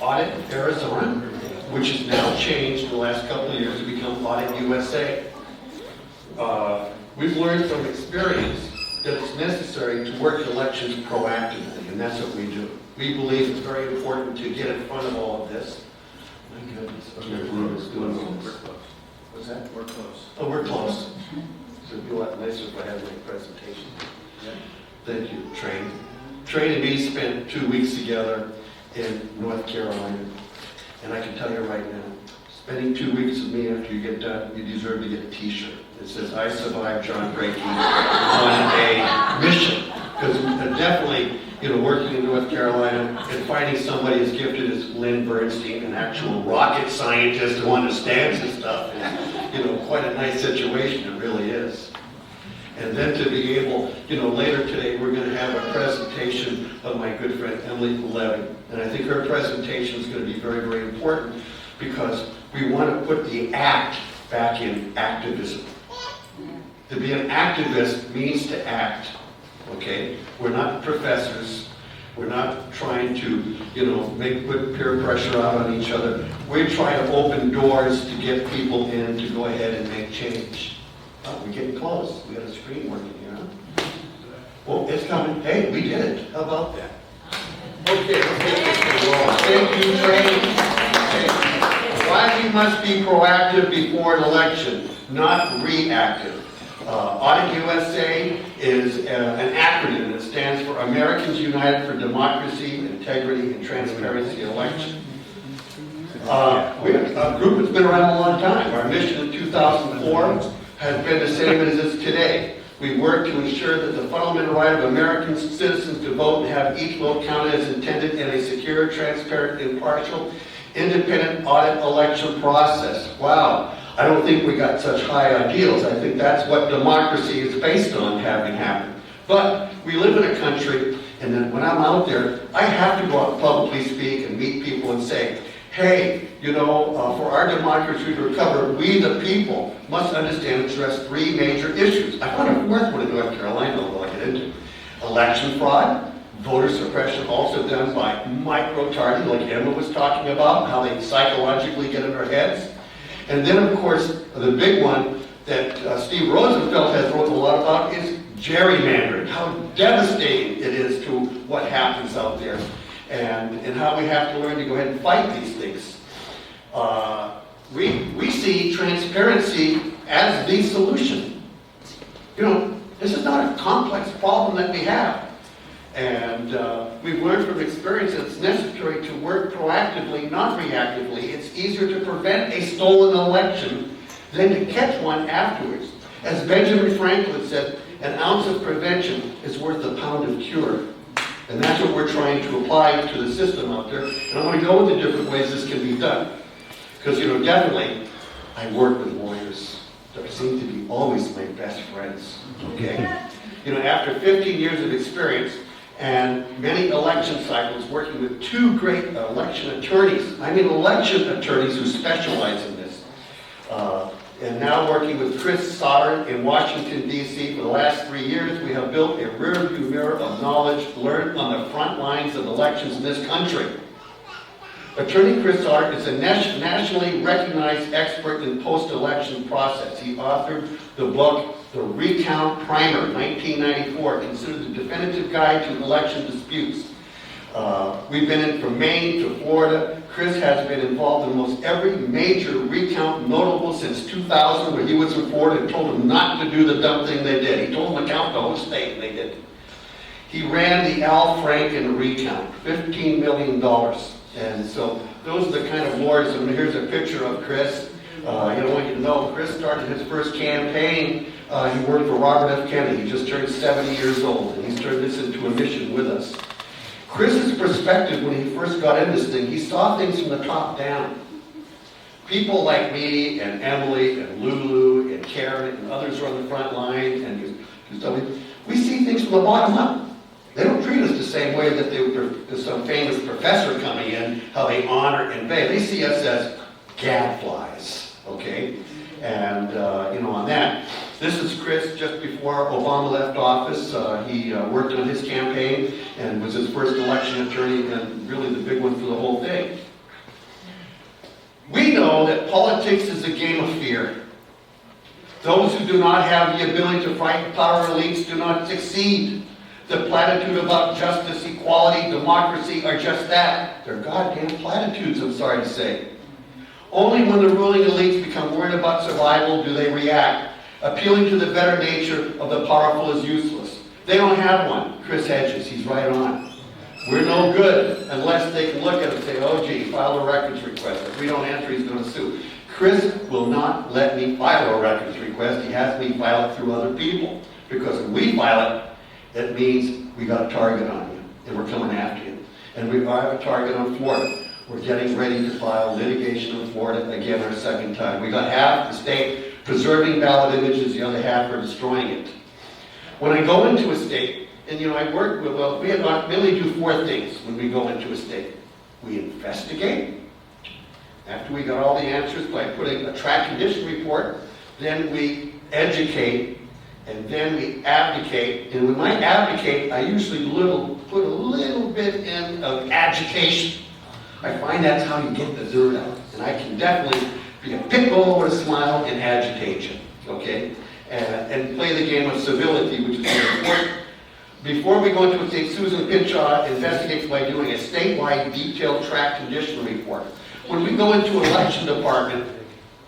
Audit Arizona, which has now changed in the last couple of years to become Audit USA. We've learned from experience that it's necessary to work elections proactively, and that's what we do. We believe it's very important to get in front of all of this. My goodness, is doing all this. What's that? We're close. Oh, we're close. So it'd be a lot nicer if I had my presentation. Yeah. Thank you, Train. Train and me spent 2 weeks together in North Carolina, and I can tell you right now, spending 2 weeks with me after you get done, you deserve to get a T-shirt. It says, "I survived John Brakey on a mission." Because definitely, working in North Carolina and finding somebody as gifted as Lynn Bernstein, an actual rocket scientist who understands this stuff, is, quite a nice situation. It really is. And then to be able, later today we're going to have a presentation of my good friend Emily Levy. And I think her presentation is going to be very, very important because we want to put the act back in activism. To be an activist means to act, okay? We're not professors. We're not trying to, put peer pressure out on each other. We're trying to open doors to get people in to go ahead and make change. Oh, we're getting close. We got a screen working here, huh? Well, it's coming. Hey, we did it. How about that? Okay, let's get this thing rolling. Thank you, Train. Okay. Why we must be proactive before an election, not reactive. Audit USA is an acronym that stands for Americans United for Democracy, Integrity, and Transparency Election. We're a group that's been around a long time. Our mission in 2004 has been the same as it is today. We work to ensure that the fundamental right of American citizens to vote and have each vote counted as intended in a secure, transparent, impartial, independent audit election process. Wow. I don't think we got such high ideals. I think that's what democracy is based on having happen. But we live in a country, and then when I'm out there, I have to go out and publicly speak and meet people and say, hey, for our democracy to recover, we the people must understand and address 3 major issues. I found a 4th one in North Carolina that I'll get into. Election fraud, voter suppression, also done by micro-targeting, like Emma was talking about, how they psychologically get in our heads. And then, of course, the big one that Steve Rosenfeld has written a lot about is gerrymandering, how devastating it is to what happens out there, and how we have to learn to go ahead and fight these things. We see transparency as the solution. This is not a complex problem that we have. And we've learned from experience that it's necessary to work proactively, not reactively. It's easier to prevent a stolen election than to catch one afterwards. As Benjamin Franklin said, an ounce of prevention is worth a pound of cure. And that's what we're trying to apply to the system out there. And I'm going to go into different ways this can be done. Because, definitely, I work with lawyers. They seem to be always my best friends. Okay? After 15 years of experience, and many election cycles working with 2 great election attorneys. I mean election attorneys who specialize in this. And now working with Chris Sauter in Washington, D.C. for the last 3 years, we have built a rearview mirror of knowledge learned on the front lines of elections in this country. Attorney Chris Sauter is a nationally recognized expert in post-election process. He authored the book, The Recount Primer, 1994, considered the definitive guide to election disputes. We've been in from Maine to Florida. Chris has been involved in almost every major recount notable since 2000, where he was in Florida and told them not to do the dumb thing they did. He told them to count the whole state, and they didn't. He ran the Al Franken recount, $15 million. And so those are the kind of lawyers. And here's a picture of Chris. I want you to know, Chris started his first campaign. He worked for Robert F. Kennedy. He just turned 70 years old, and he's turned this into a mission with us. Chris's perspective when he first got into this thing, he saw things from the top down. People like me and Emily and Lulu and Karen and others are on the front line, and we see things from the bottom up. They don't treat us the same way that there's some famous professor coming in, how they honor and obey. They see us as gadflies, okay? And, on that. This is Chris just before Obama left office. He worked on his campaign and was his first election attorney, and really the big one for the whole thing. know that politics is a game of fear. Those who do not have the ability to fight power elites do not succeed. The platitude about justice, equality, democracy are just that. They're goddamn platitudes, I'm sorry to say. Only when the ruling elites become worried about survival do they react. Appealing to the better nature of the powerful is useless. They don't have one. Chris Hedges, he's right on. We're no good unless they can look at it and say, oh gee, file a records request. If we don't answer, he's going to sue. Chris will not let me file a records request. He has me file it through other people. Because when we file it, it means we got a target on you, and we're coming after you. And we have a target on Florida. We're getting ready to file litigation in Florida again our second time. We got half the state preserving ballot images, the other half are destroying it. When I go into a state, and I work with, well, we mainly do four things when we go into a state. We investigate. After we got all the answers by putting a track condition report, then we educate, and then we advocate. And when I advocate, I usually put a little bit in of agitation. I find that's how you get the dirt out. And I can definitely be a pit bull with a smile and agitate you, okay? And play the game of civility, which is very important. Before we go into a state, Susan Pinchaw investigates by doing a statewide detailed track condition report. When we go into an election department,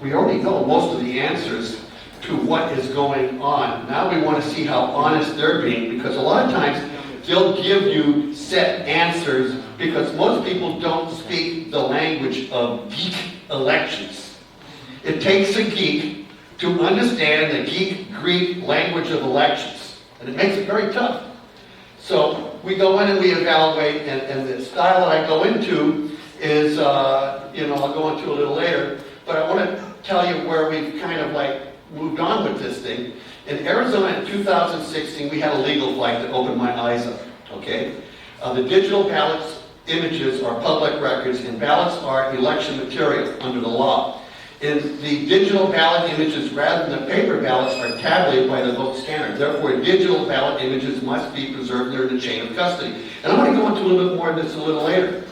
we already know most of the answers to what is going on. Now we want to see how honest they're being, because a lot of times they'll give you set answers because most people don't speak the language of geek elections. It takes a geek to understand the geek Greek language of elections, and it makes it very tough. So we go in and we evaluate, and the style that I go into is, I'll go into a little later, but I want to tell you where we've kind of moved on with this thing. In Arizona in 2016, we had a legal fight that opened my eyes up, okay? The digital ballots images are public records, and ballots are election material under the law. In the digital ballot images, rather than the paper ballots, are tabulated by the vote scanner. Therefore, digital ballot images must be preserved in the chain of custody. And I'm going to go into a little bit more of this a little later.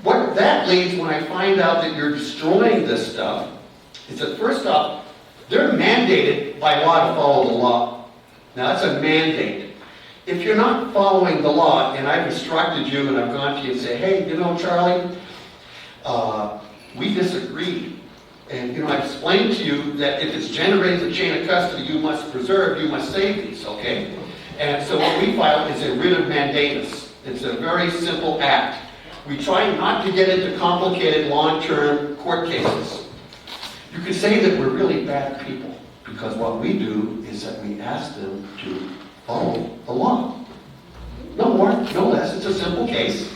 What that leads, when I find out that you're destroying this stuff, is that first off, they're mandated by law to follow the law. Now, that's a mandate. If you're not following the law, and I've instructed you, and I've gone to you and say, hey, Charlie, we disagree. And, I've explained to you that if it's generated in the chain of custody, you must preserve, you must save these, okay? And so what we file is a writ of mandamus. It's a very simple act. We try not to get into complicated long-term court cases. You could say that we're really bad people, because what we do is that we ask them to follow the law. No more, no less. It's a simple case.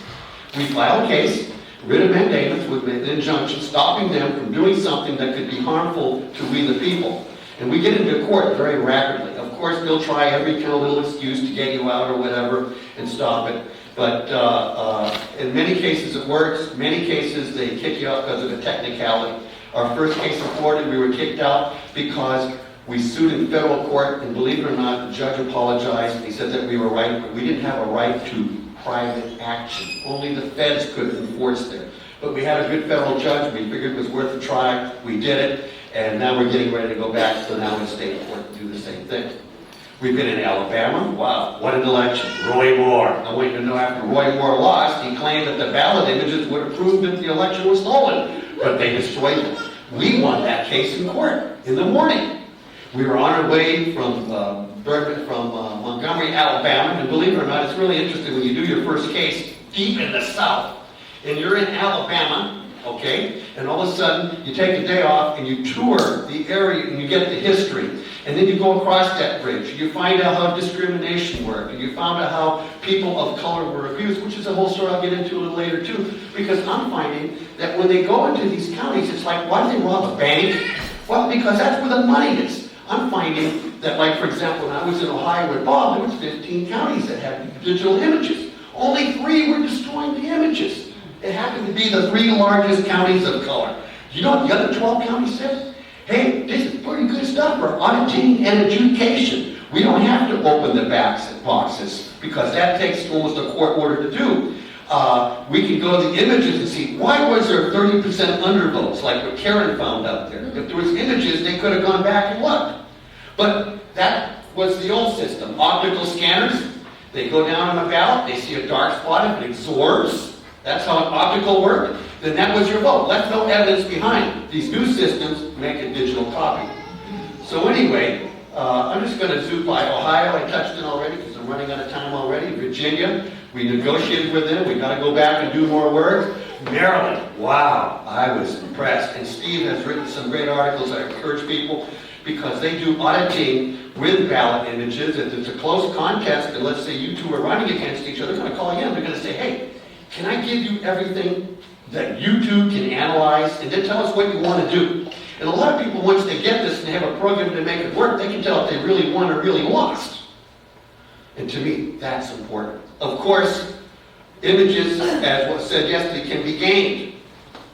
We file a case, writ of mandamus with an injunction stopping them from doing something that could be harmful to we the people. And we get into court very rapidly. Of course, they'll try every kind of little excuse to get you out or whatever and stop it. But in many cases it works. Many cases they kick you out because of a technicality. Our first case in Florida, we were kicked out because we sued in federal court, and believe it or not, the judge apologized. He said that we were right, but we didn't have a right to private action. Only the feds could enforce there. But we had a good federal judge. We figured it was worth a try. We did it, and now we're getting ready to go back. So now in state court to do the same thing. We've been in Alabama. Wow, what an election. Roy Moore. I want you to know after Roy Moore lost, he claimed that the ballot images would have proved that the election was stolen, but they destroyed it. We won that case in court in the morning. We were on our way from Montgomery, Alabama, and believe it or not, it's really interesting when you do your first case deep in the South, and you're in Alabama, okay, and all of a sudden you take a day off and you tour the area and you get the history, and then you go across that bridge, and you find out how discrimination worked, and you found out how people of color were abused, which is a whole story I'll get into a little later too, because I'm finding that when they go into these counties, it's like, why do they rob a bank? Well, because that's where the money is. I'm finding that, like, for example, when I was in Ohio with Bob, there was 15 counties that had digital images. Only 3 were destroying the images. It happened to be the 3 largest counties of color. You know what the other 12 counties said? Hey, this is pretty good stuff for auditing and adjudication. We don't have to open the boxes because that takes almost a court order to do. We can go to the images and see, why was there 30% undervotes, like what Karen found out there? If there was images, they could have gone back and looked. But that was the old system. Optical scanners, they go down on a ballot, they see a dark spot, if it absorbs, that's how an optical worked, then that was your vote. Left no evidence behind. These new systems make a digital copy. So anyway, I'm just going to zoom by Ohio. I touched it already because I'm running out of time already. Virginia, we negotiated with them. We got to go back and do more work. Maryland, wow, I was impressed. And Steve has written some great articles. I encourage people, because they do auditing with ballot images. If it's a close contest, and let's say you two are running against each other, they're going to call you in. They're going to say, hey, can I give you everything that you two can analyze, and then tell us what you want to do? And a lot of people, once they get this and they have a program to make it work, they can tell if they really won or really lost. And to me, that's important. Of course, images, as was said yesterday, can be gamed.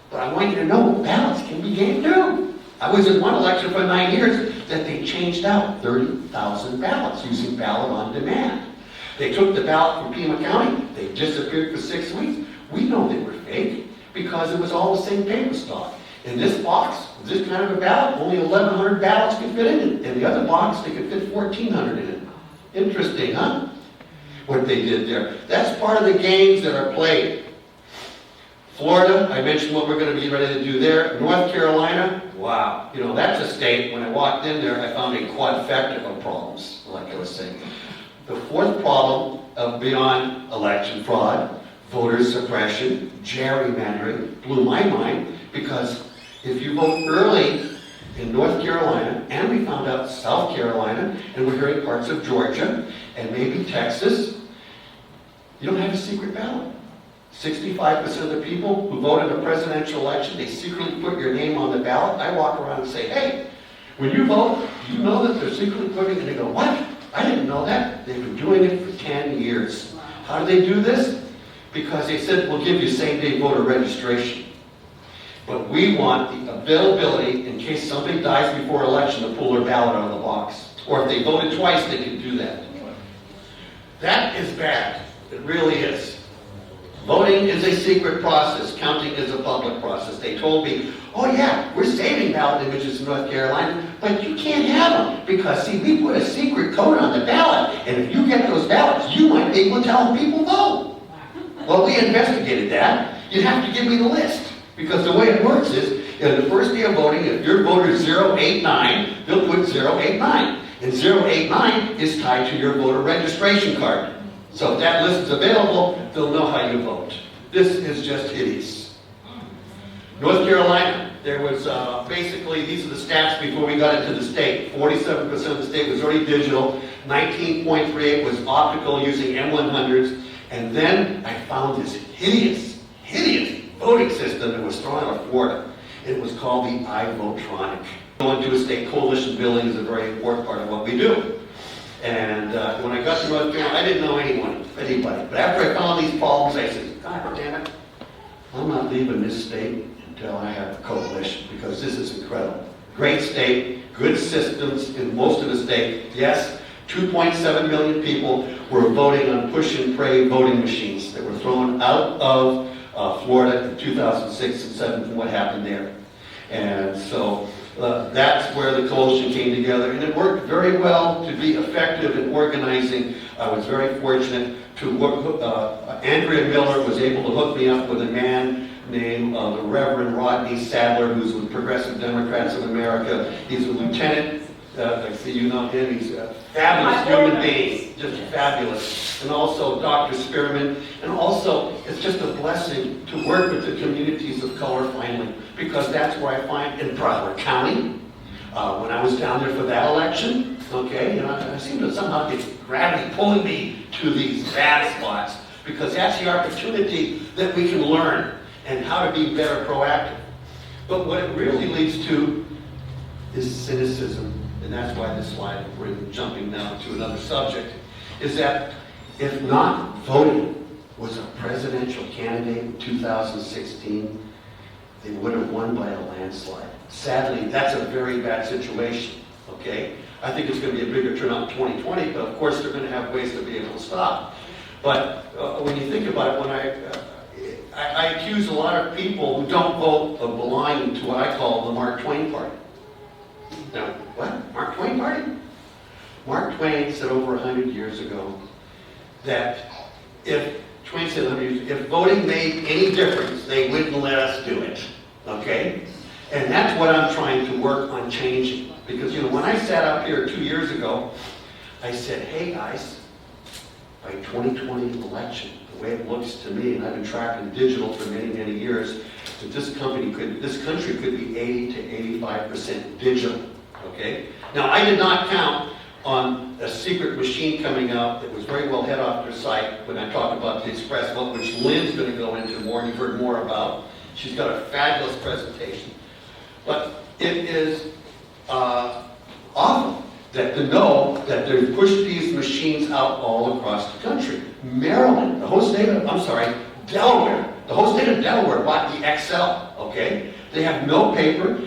But I want you to know, ballots can be gamed too. I was in one election for 9 years that they changed out 30,000 ballots using ballot on demand. They took the ballot from Pima County, they disappeared for 6 weeks. We know they were fake because it was all the same paper stock. In this box, this kind of a ballot, only 1,100 ballots can fit in it. In the other box, they could fit 1,400 in it. Interesting, huh? What they did there. That's part of the games that are played. Florida, I mentioned what we're going to be ready to do there. North Carolina, wow. You know, that's a state, when I walked in there, I found a quadfecta of problems, like I was saying. The fourth problem of beyond election fraud, voter suppression, gerrymandering, blew my mind, because if you vote early in North Carolina, and we found out South Carolina, and we're hearing parts of Georgia, and maybe Texas, you don't have a secret ballot. 65% of the people who vote in a presidential election, they secretly put your name on the ballot. I walk around and say, hey, when you vote, do you know that they're secretly putting it? And they go, what? I didn't know that. They've been doing it for 10 years. How do they do this? Because they said, we'll give you same-day voter registration. But we want the availability, in case somebody dies before election, to pull their ballot out of the box. Or if they voted twice, they can do that. That is bad. It really is. Voting is a secret process. Counting is a public process. They told me, oh yeah, we're saving ballot images in North Carolina, but you can't have them because, see, we put a secret code on the ballot, and if you get those ballots, you might be able to tell people vote. Well, we investigated that. You have to give me the list, because the way it works is, the first day of voting, if your voter is 089, they'll put 089. And 089 is tied to your voter registration card. So if that list is available, they'll know how you vote. This is just hideous. North Carolina, there was basically, these are the stats before we got into the state. 47% of the state was already digital. 19.38 was optical using M100s. And then I found this hideous voting system that was thrown out of Florida. It was called the iVotronic. Going to a state coalition building is a very important part of what we do. And when I got to North Carolina, I didn't know anybody. But after I found these problems, I said, God damn it, I'm not leaving this state until I have a coalition, because this is incredible. Great state, good systems in most of the state. Yes, 2.7 million people were voting on push-and-pray voting machines that were thrown out of Florida in 2006 and 2007 from what happened there. And so that's where the coalition came together, and it worked very well to be effective in organizing. I was very fortunate to work. Andrea Miller was able to hook me up with a man named the Reverend Rodney Sadler, who's with Progressive Democrats of America. He's a lieutenant. I see you know him. He's a fabulous human being, just fabulous. And also Dr. Spearman. And also, it's just a blessing to work with the communities of color finally, because that's where I find in Broward County, when I was down there for that election, okay, you know, I seem to somehow get gravity pulling me to these bad spots, because that's the opportunity that we can learn and how to be better proactive. But what it really leads to is cynicism. And that's why this slide, we're jumping now to another subject, is that if not voting was a presidential candidate in 2016, they would have won by a landslide. Sadly, that's a very bad situation, okay? I think it's going to be a bigger turnout in 2020, but of course they're going to have ways to be able to stop. But when you think about it, when I accuse a lot of people who don't vote of belonging to what I call the Mark Twain Party. Now, what? Mark Twain Party? Mark Twain said over 100 years ago that if voting made any difference, they wouldn't let us do it. Okay? And that's what I'm trying to work on changing. Because, when I sat up here 2 years ago, I said, hey guys, by 2020 election, the way it looks to me, and I've been tracking digital for many, many years, that this country could be 80 to 85% digital. Okay? Now, I did not count on a secret machine coming out that was very well head off their site when I talked about the express vote, which Lynn's going to go into more, and you've heard more about. She's got a fabulous presentation. But it is awful to know that they've pushed these machines out all across the country. Maryland, Delaware, the whole state of Delaware bought the XL, okay? They have no paper.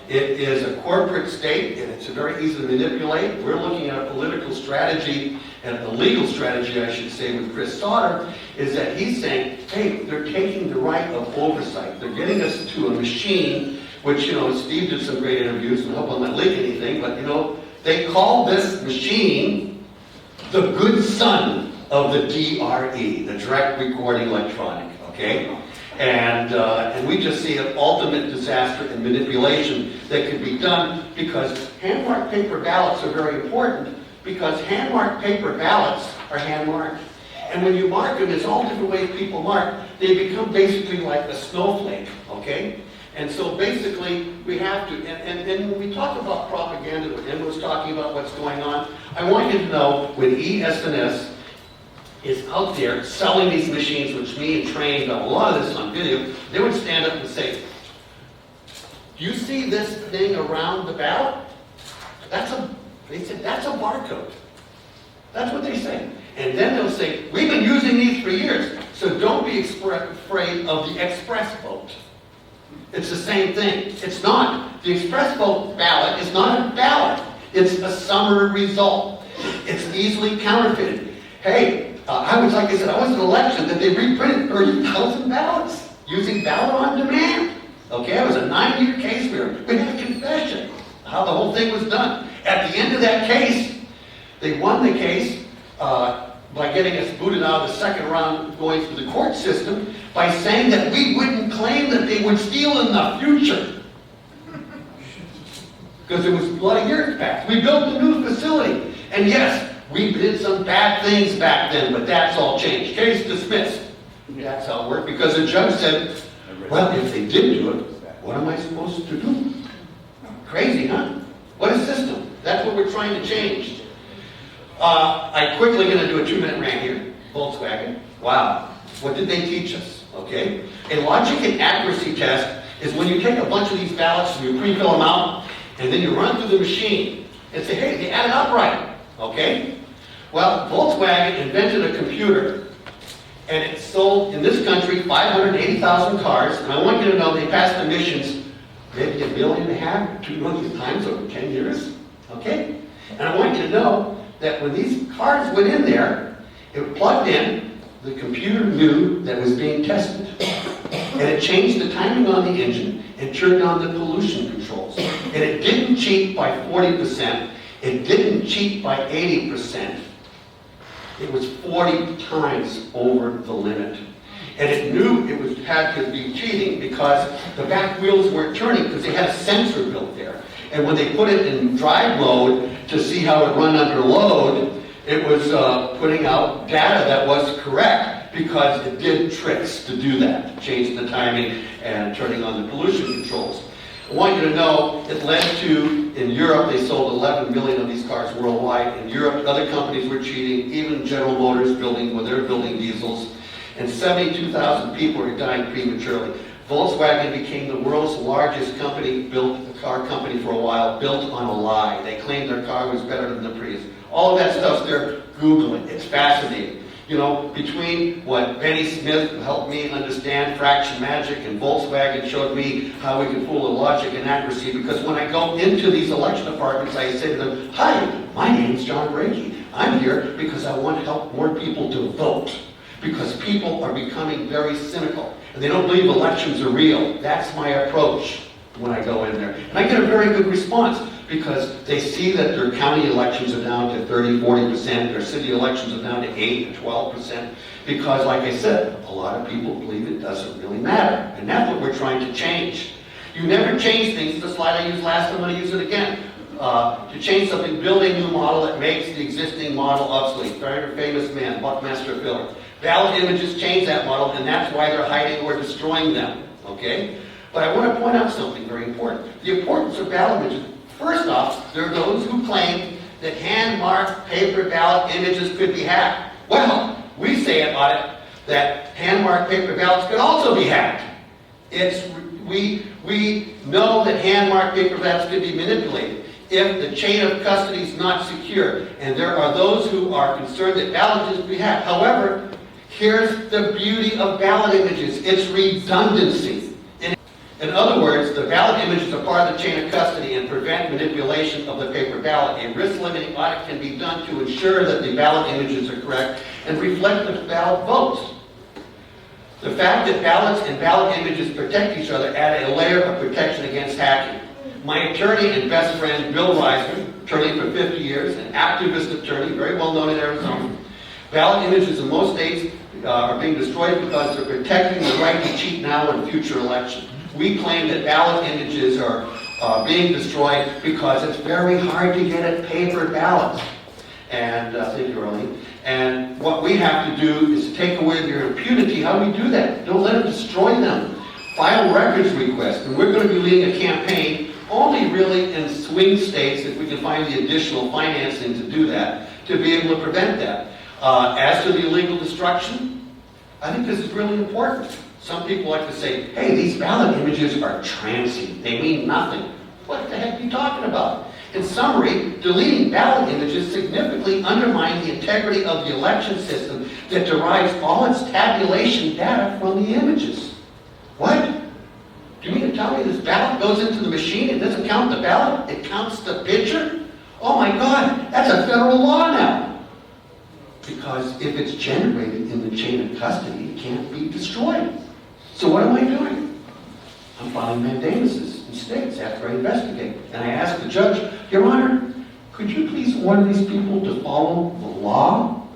It is a corporate state, and it's very easy to manipulate. We're looking at a political strategy, and a legal strategy, I should say, with Chris Sauter, is that he's saying, hey, they're taking the right of oversight. They're getting us to a machine, which, Steve did some great interviews, and I hope I'm not leaking anything, but, they call this machine the good son of the DRE, the direct recording electronic, okay? And we just see an ultimate disaster and manipulation that could be done because hand-marked paper ballots are very important because hand-marked paper ballots are hand-marked. And when you mark them, there's all different ways people mark. They become basically like a snowflake, okay? And so basically, we have to, and when we talk about propaganda, when Emma was talking about what's going on, I want you to know when ES&S is out there selling these machines, which me and Train got a lot of this on video, they would stand up and say, do you see this thing around the ballot? They said, that's a barcode. That's what they say. And then they'll say, we've been using these for years, so don't be afraid of the express vote. It's the same thing. It's not. The express vote ballot is not a ballot. It's a summary result. It's easily counterfeited. Hey, I was in an election that they reprinted 30,000 ballots using ballot on demand. Okay, it was a 9-year case. We had a confession how the whole thing was done. At the end of that case, they won the case by getting us booted out of the second round going through the court system by saying that we wouldn't claim that they would steal in the future. Because it was a lot of years back. We built a new facility. And yes, we did some bad things back then, but that's all changed. Case dismissed. That's how it worked. Because the judge said, well, if they did do it, what am I supposed to do? Crazy, huh? What a system. That's what we're trying to change. I'm quickly going to do a 2-minute rant here. Volkswagen. Wow. What did they teach us? Okay? A logic and accuracy test is when you take a bunch of these ballots and you pre-fill them out, and then you run through the machine and say, hey, they added up right. Okay? Well, Volkswagen invented a computer, and it sold, in this country, 580,000 cars, and I want you to know they passed emissions maybe 1.5 million, 2 million times over 10 years. Okay? And I want you to know that when these cars went in there, it plugged in, the computer knew that it was being tested. And it changed the timing on the engine and turned on the pollution controls. And it didn't cheat by 40%. It didn't cheat by 80%. It was 40 times over the limit. And it knew it had to be cheating because the back wheels weren't turning because they had a sensor built there. And when they put it in drive mode to see how it run under load, it was putting out data that was correct because it did tricks to do that, change the timing and turning on the pollution controls. I want you to know it led to, in Europe, they sold 11 million of these cars worldwide. In Europe, other companies were cheating, even General Motors when they're building diesels. And 72,000 people are dying prematurely. Volkswagen became the world's largest company, built a car company for a while, built on a lie. They claimed their car was better than the Prius. All of that stuff's there. Google it. It's fascinating. You know, between what Benny Smith helped me understand, fraction magic, and Volkswagen showed me how we can fool the logic and accuracy, because when I go into these election departments, I say to them, hi, My name's John Brakey. I'm here because I want to help more people to vote, because people are becoming very cynical and they don't believe elections are real. That's my approach when I go in there. And I get a very good response because they see that their county elections are down to 30, 40%, their city elections are down to 8 to 12%, because like I said, a lot of people believe it doesn't really matter. And that's what we're trying to change. You never change things. The slide I used last time, I'm going to use it again. To change something, build a new model that makes the existing model obsolete. Very famous man, Buckmaster Phillips. Ballot Images change that model, and that's why they're hiding or destroying them. Okay? But I want to point out something very important. The importance of ballot images. First off, there are those who claim that hand-marked paper ballot images could be hacked. Well, we say at AUDIT that hand-marked paper ballots could also be hacked. We know that hand-marked paper ballots could be manipulated if the chain of custody is not secure. And there are those who are concerned that ballot images could be hacked. However, here's the beauty of ballot images. It's redundancy. In other words, the ballot images are part of the chain of custody and prevent manipulation of the paper ballot. A risk-limiting audit can be done to ensure that the ballot images are correct and reflect the ballot votes. The fact that ballots and ballot images protect each other add a layer of protection against hacking. My attorney and best friend, Bill Reisman, attorney for 50 years, an activist attorney, very well known in Arizona. Ballot images in most states are being destroyed because they're protecting the right to cheat now in future elections. We claim that ballot images are being destroyed because it's very hard to get at paper ballots. And thank you, Arlene. And what we have to do is to take away their impunity. How do we do that? Don't let them destroy them. File records requests. And we're going to be leading a campaign only really in swing states, if we can find the additional financing to do that, to be able to prevent that. As to the illegal destruction, I think this is really important. Some people like to say, hey, these ballot images are transient. They mean nothing. What the heck are you talking about? In summary, deleting ballot images significantly undermines the integrity of the election system that derives all its tabulation data from the images. What? Do you mean to tell me this ballot goes into the machine? It doesn't count the ballot? It counts the picture? Oh my God, that's a federal law now. Because if it's generated in the chain of custody, it can't be destroyed. So what am I doing? I'm filing mandamuses in states after I investigate. And I ask the judge, Your Honor, could you please order these people to follow the law?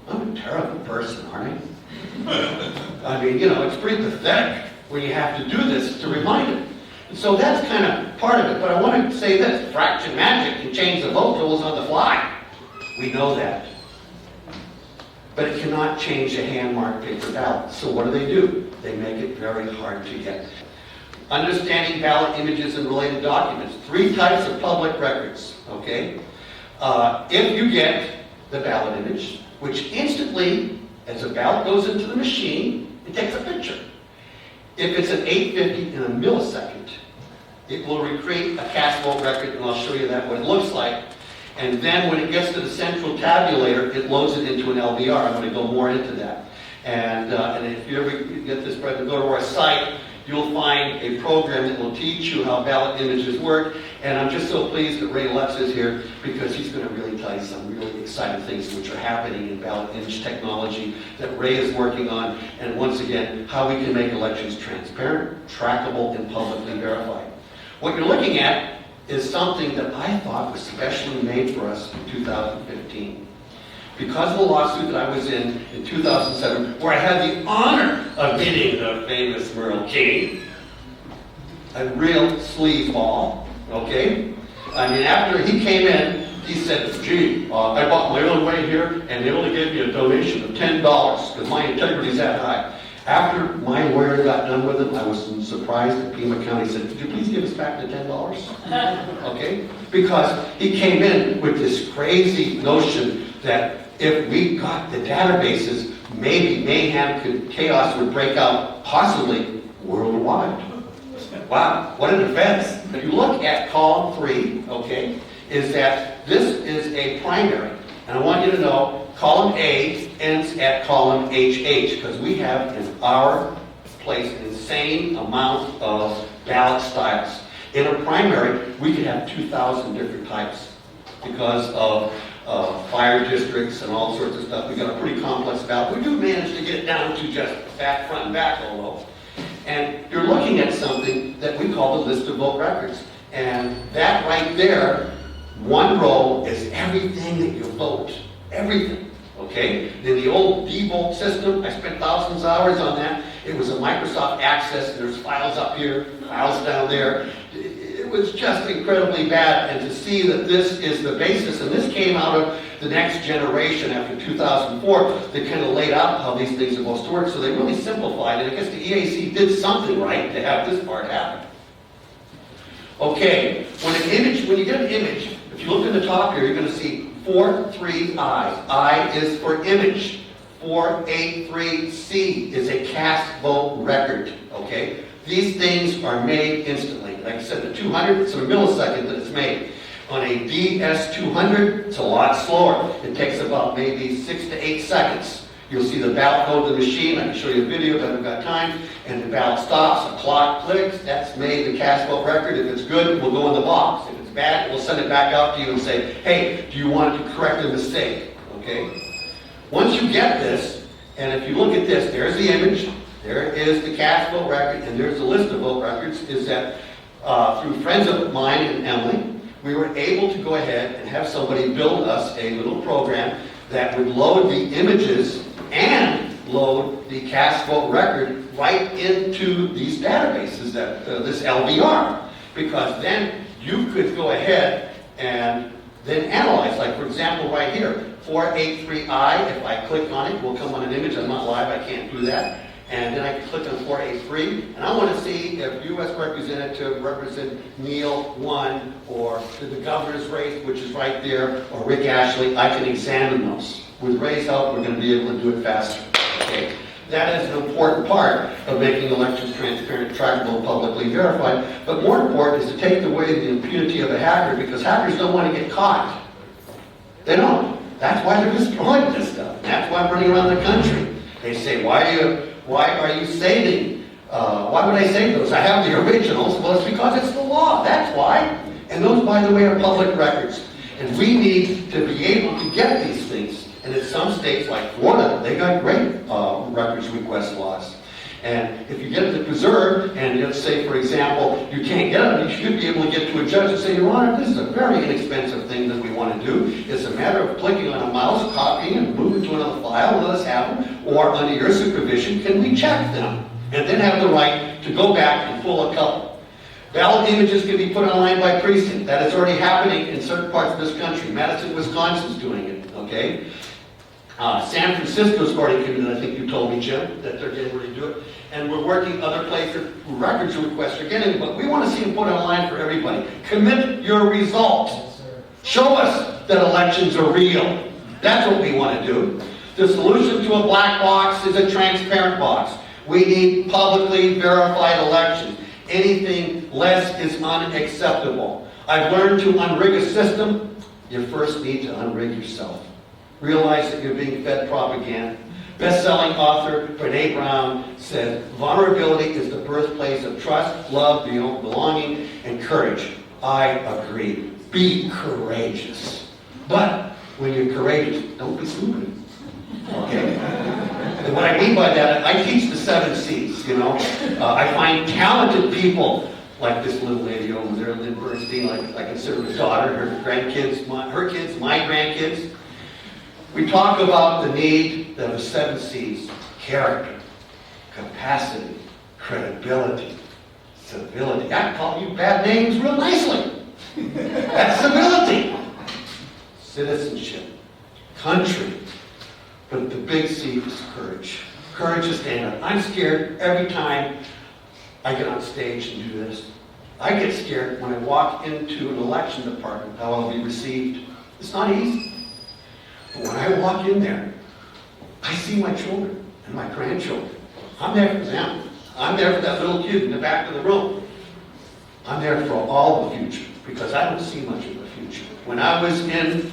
I'm a terrible person, aren't I? I mean, you know, it's pretty pathetic when you have to do this to remind it. And so that's kind of part of it. But I want to say this, fraction magic can change the vote totals on the fly. We know that. But it cannot change a hand-marked paper ballot. So what do? They make it very hard to get. Understanding ballot images and related documents. 3 types of public records, okay? If you get the ballot image, which instantly, as a ballot goes into the machine, it takes a picture. If it's an 850 in a millisecond, it will recreate a cast vote record, and I'll show you that, what it looks like. And then when it gets to the central tabulator, it loads it into an LBR. I'm going to go more into that. And if you ever get this to go to our site, you'll find a program that will teach you how ballot images work. And I'm just so pleased that Ray Lutz is here because he's going to really tell you some really exciting things which are happening in ballot image technology that Ray is working on. And once again, how we can make elections transparent, trackable, and publicly verified. What you're looking at is something that I thought was specially made for us in 2015. Because of the lawsuit that I was in 2007, where I had the honor of meeting the famous Merle King, a real sleazeball, okay? I mean, after he came in, he said, gee, I bought my own way here, and they only gave me a donation of $10 because my integrity is that high. After my lawyer got done with him, I was surprised that Pima County said, could you please give us back the $10? Okay? Because he came in with this crazy notion that if we got the databases, maybe mayhem, chaos would break out, possibly worldwide. Wow, what a defense. If you look at column 3, okay, is that this is a primary. And I want you to know, column A ends at column HH, because we have in our place an insane amount of ballot styles. In a primary, we could have 2,000 different types because of fire districts and all sorts of stuff. We've got a pretty complex ballot. We do manage to get it down to just back, front, and back, although. And you're looking at something that we call the list of vote records. And that right there, one row is everything that you vote. Everything. Okay? In the old D-Vote system, I spent thousands of hours on that. It was a Microsoft Access. There's files up here, files down there. It was just incredibly bad. And to see that this is the basis, and this came out of the next generation after 2004, they kind of laid out how these things are supposed to work. So they really simplified it. I guess the EAC did something right to have this part happen. Okay, when you get an image, if you look in the top here, you're going to see 4-3 I. I is for image. 483C is a cast vote record. Okay, these things are made instantly. Like I said, the 200, it's a millisecond that it's made. On a DS200, it's a lot slower. It takes about maybe 6 to 8 seconds. You'll see the ballot go to the machine. I can show you a video, but I haven't got time. And the ballot stops, a clock clicks. That's made the cast vote record. If it's good, it will go in the box. If it's bad, we'll send it back out to you and say, hey, do you want to correct the mistake? Okay? Once you get this, and if you look at this, there's the image, there is the cast vote record, and there's the list of vote records, is that through friends of mine and Emily, we were able to go ahead and have somebody build us a little program that would load the images and load the cast vote record right into these databases, that this LVR, because then you could go ahead and then analyze. Like for example, right here, 483I. If I click on it, will come on an image. I'm not live, I can't do that. And then I can click on 483, and I want to see if U.S. Representative represent Neil won, or the governor's race, which is right there, or Rick Ashley. I can examine those. With Ray's help, we're going to be able to do it faster. Okay? That is an important part of making elections transparent, trackable, and publicly verified. But more important is to take away the impunity of a hacker, because hackers don't want to get caught. They don't. That's why they're destroying this stuff. That's why I'm running around the country. They say, why are you saving? Why would I save those? I have the originals. Well, it's because it's the law. That's why. And those, by the way, are public records. And we need to be able to get these things. And in some states, like Florida, they got great records request laws. And if you get it preserved, and let's say, for example, you can't get it, you should be able to get to a judge and say, Your Honor, this is a very inexpensive thing that we want to do. It's a matter of clicking on a mouse, copying, and moving to another file, let us have them. Or under your supervision, can we check them? And then have the right to go back and pull a couple. Ballot images can be put online by precinct. That is already happening in certain parts of this country. Madison, Wisconsin's doing it, okay? San Francisco's already committed, I think you told me, Jim, that they're getting ready to do it. And we're working other places, records requests are getting, but we want to see them put online for everybody. Commit your results. Show us that elections are real. That's what we want to do. The solution to a black box is a transparent box. We need publicly verified elections. Anything less is unacceptable. I've learned to unrig a system. You first need to unrig yourself. Realize that you're being fed propaganda. Best-selling author Brene Brown said, vulnerability is the birthplace of trust, love, belonging, and courage. I agree. Be courageous. But when you're courageous, don't be stupid. Okay? And what I mean by that, I teach the 7 C's, you know. I find talented people like this little lady over there, Lynn Bernstein, I consider her daughter, her grandkids, her kids, my grandkids. We talk about the need of the 7 C's: character, capacity, credibility, civility. I can call you bad names real nicely. That's civility. Citizenship, country. But the big C is courage. Courage to stand up. I'm scared every time I get on stage and do this. I get scared when I walk into an election department, how I'll be received. It's not easy. But when I walk in there, I see my children and my grandchildren. I'm there for them. I'm there for that little kid in the back of the room. I'm there for all the future, because I don't see much of the future. When I was in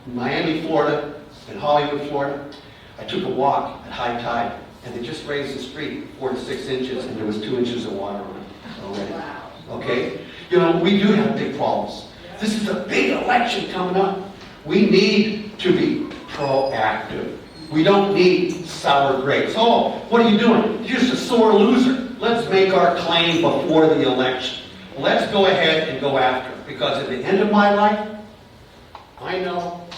Miami, Florida, in Hollywood, Florida, I took a walk at high tide, and they just raised the street 4 to 6 inches, and there was 2 inches of water on it already. Wow. Okay? You know, we do have big problems. This is a big election coming up. We need to be proactive. We don't need sour grapes. Oh, what are you doing? You're just a sore loser. Let's make our claim before the election. Let's go ahead and go after it. Because at the end of my life, I know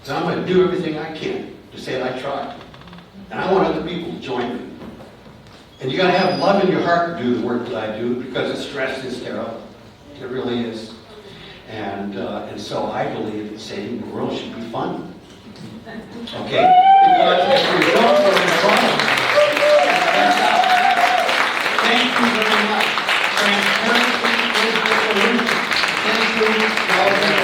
that I'm going to do everything I can to say that I tried. And I want other people to join me. And you got to have love in your heart to do the work that I do, because the stress is terrible. It really is. And so I believe that saving the world should be fun. Okay? Because if we don't, we're in trouble. Thank you very much. Transparency is the solution. Thank you.